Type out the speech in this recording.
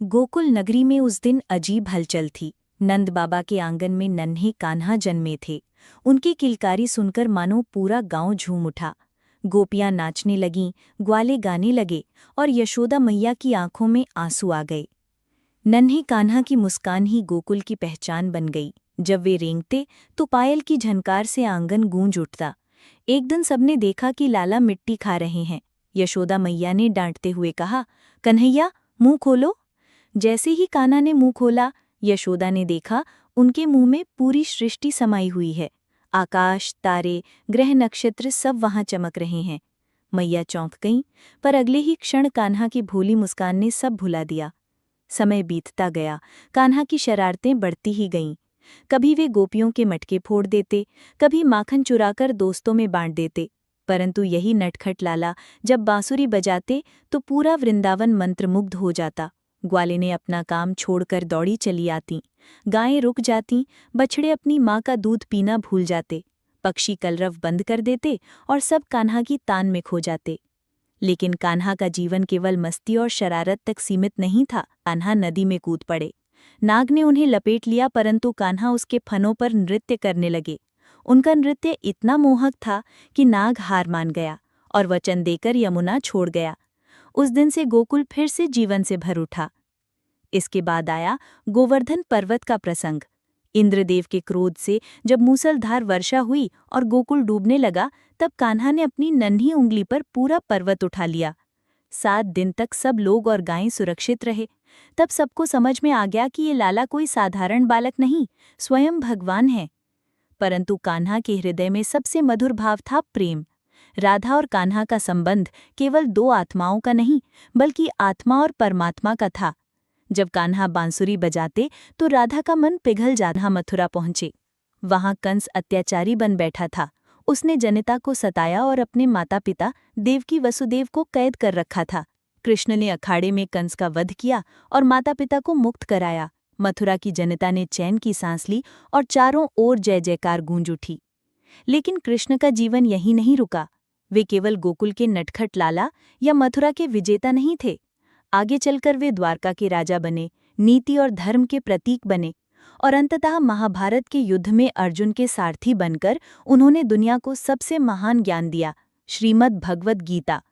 गोकुल नगरी में उस दिन अजीब हलचल थी। नंद बाबा के आंगन में नन्हे कान्हा जन्मे थे। उनकी किलकारी सुनकर मानो पूरा गांव झूम उठा। गोपियां नाचने लगीं, ग्वाले गाने लगे और यशोदा मैया की आंखों में आंसू आ गए। नन्हे कान्हा की मुस्कान ही गोकुल की पहचान बन गई। जब वे रेंगते तो पायल की झनकार से आंगन गूंज उठता। एक दिन सबने देखा कि लाला मिट्टी खा रहे हैं। यशोदा मैया ने डांटते हुए कहा, कन्हैया, मुंह खोलो। जैसे ही कान्हा ने मुंह खोला, यशोदा ने देखा उनके मुंह में पूरी सृष्टि समाई हुई है। आकाश, तारे, ग्रह, नक्षत्र सब वहां चमक रहे हैं। मैया चौंक गईं, पर अगले ही क्षण कान्हा की भोली मुस्कान ने सब भुला दिया। समय बीतता गया, कान्हा की शरारतें बढ़ती ही गईं। कभी वे गोपियों के मटके फोड़ देते, कभी माखन चुराकर दोस्तों में बांट देते। परंतु यही नटखट लाला जब बांसुरी बजाते तो पूरा वृंदावन मंत्रमुग्ध हो जाता। ग्वाले ने अपना काम छोड़कर दौड़ी चली आती। गायें रुक जातीं, बछड़े अपनी माँ का दूध पीना भूल जाते। पक्षी कलरव बंद कर देते और सब कान्हा की तान में खो जाते। लेकिन कान्हा का जीवन केवल मस्ती और शरारत तक सीमित नहीं था। कान्हा नदी में कूद पड़े। नाग ने उन्हें लपेट लिया, परंतु कान्हा उसके फनों पर नृत्य करने लगे। उनका नृत्य इतना मोहक था कि नाग हार मान गया और वचन देकर यमुना छोड़ गया। उस दिन से गोकुल फिर से जीवन से भर उठा। इसके बाद आया गोवर्धन पर्वत का प्रसंग। इंद्रदेव के क्रोध से जब मूसलधार वर्षा हुई और गोकुल डूबने लगा, तब कान्हा ने अपनी नन्ही उंगली पर पूरा पर्वत उठा लिया। 7 दिन तक सब लोग और गायें सुरक्षित रहे। तब सबको समझ में आ गया कि ये लाला कोई साधारण बालक नहीं, स्वयं भगवान है। परंतु कान्हा के हृदय में सबसे मधुर भाव था प्रेम। राधा और कान्हा का संबंध केवल 2 आत्माओं का नहीं, बल्कि आत्मा और परमात्मा का था। जब कान्हा बांसुरी बजाते तो राधा का मन पिघल जाता। मथुरा पहुंचे। वहां कंस अत्याचारी बन बैठा था। उसने जनता को सताया और अपने माता पिता देवकी वसुदेव को कैद कर रखा था। कृष्ण ने अखाड़े में कंस का वध किया और माता पिता को मुक्त कराया। मथुरा की जनता ने चैन की सांस ली और चारों ओर जय जयकार गूंज उठी। लेकिन कृष्ण का जीवन यहीं नहीं रुका। वे केवल गोकुल के नटखट लाला या मथुरा के विजेता नहीं थे। आगे चलकर वे द्वारका के राजा बने, नीति और धर्म के प्रतीक बने और अंततः महाभारत के युद्ध में अर्जुन के सारथी बनकर उन्होंने दुनिया को सबसे महान ज्ञान दिया, श्रीमद् भगवद गीता।